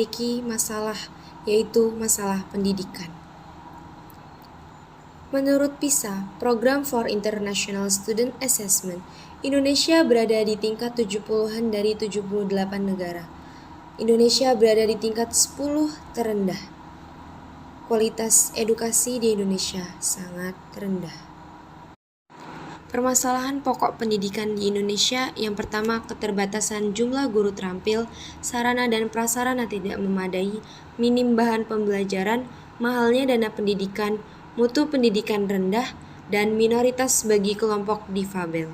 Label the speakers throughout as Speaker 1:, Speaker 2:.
Speaker 1: memiliki masalah, yaitu masalah pendidikan. Menurut PISA, Program for International Student Assessment, Indonesia berada di tingkat 70-an dari 78 negara. Indonesia berada di tingkat 10 terendah. Kualitas edukasi di Indonesia sangat rendah. Permasalahan pokok pendidikan di Indonesia yang pertama, keterbatasan jumlah guru terampil, sarana dan prasarana tidak memadai, minim bahan pembelajaran, mahalnya dana pendidikan, mutu pendidikan rendah, dan minoritas bagi kelompok difabel.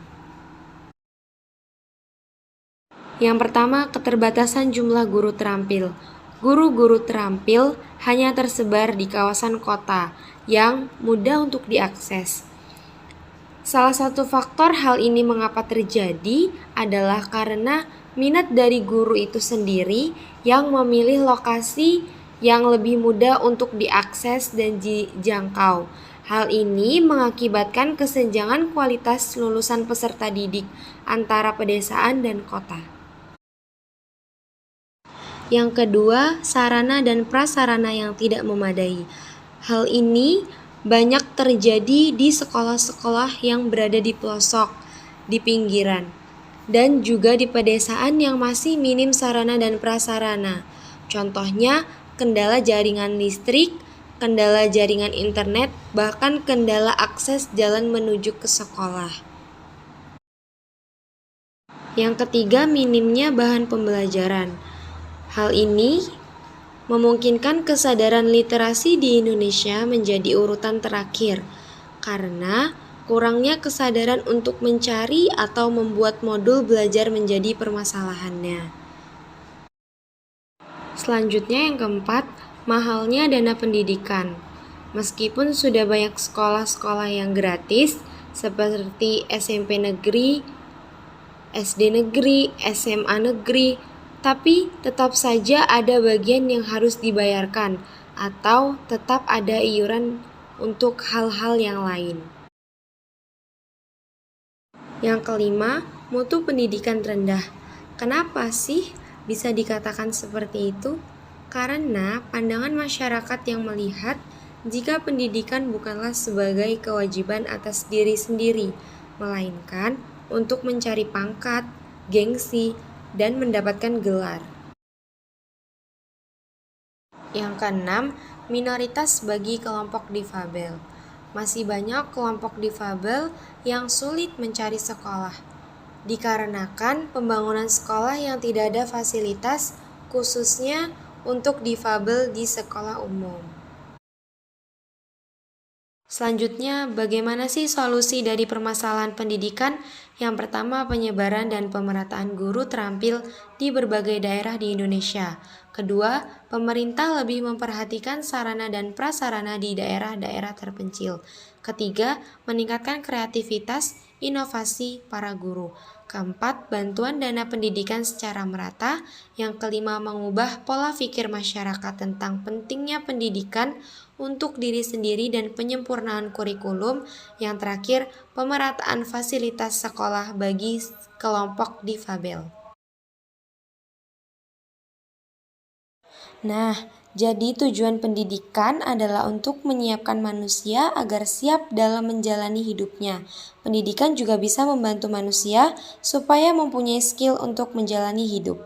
Speaker 1: Yang pertama, keterbatasan jumlah guru terampil. Guru-guru terampil hanya tersebar di kawasan kota yang mudah untuk diakses. Salah satu faktor hal ini mengapa terjadi adalah karena minat dari guru itu sendiri yang memilih lokasi yang lebih mudah untuk diakses dan dijangkau. Hal ini mengakibatkan kesenjangan kualitas lulusan peserta didik antara pedesaan dan kota. Yang kedua, sarana dan prasarana yang tidak memadai. Hal ini banyak terjadi di sekolah-sekolah yang berada di pelosok, di pinggiran, dan juga di pedesaan yang masih minim sarana dan prasarana. Contohnya, kendala jaringan listrik, kendala jaringan internet, bahkan kendala akses jalan menuju ke sekolah. Yang ketiga, minimnya bahan pembelajaran. Hal ini memungkinkan kesadaran literasi di Indonesia menjadi urutan terakhir karena kurangnya kesadaran untuk mencari atau membuat modul belajar menjadi permasalahannya. Selanjutnya yang keempat, mahalnya dana pendidikan. Meskipun sudah banyak sekolah-sekolah yang gratis seperti SMP negeri, SD negeri, SMA negeri, tapi tetap saja ada bagian yang harus dibayarkan atau tetap ada iuran untuk hal-hal yang lain. Yang kelima, mutu pendidikan rendah. Kenapa sih bisa dikatakan seperti itu? Karena pandangan masyarakat yang melihat jika pendidikan bukanlah sebagai kewajiban atas diri sendiri, melainkan untuk mencari pangkat, gengsi, dan mendapatkan gelar. Yang keenam, minoritas bagi kelompok difabel. Masih banyak kelompok difabel yang sulit mencari sekolah, dikarenakan pembangunan sekolah yang tidak ada fasilitas khususnya untuk difabel di sekolah umum. Selanjutnya, bagaimana sih solusi dari permasalahan pendidikan? Yang pertama, penyebaran dan pemerataan guru terampil di berbagai daerah di Indonesia. Kedua, pemerintah lebih memperhatikan sarana dan prasarana di daerah-daerah terpencil. Ketiga, meningkatkan kreativitas, inovasi para guru. Keempat, bantuan dana pendidikan secara merata. Yang kelima, mengubah pola pikir masyarakat tentang pentingnya pendidikan untuk diri sendiri dan penyempurnaan kurikulum. Yang terakhir, pemerataan fasilitas sekolah bagi kelompok difabel. Nah, jadi tujuan pendidikan adalah untuk menyiapkan manusia agar siap dalam menjalani hidupnya. Pendidikan juga bisa membantu manusia supaya mempunyai skill untuk menjalani hidup.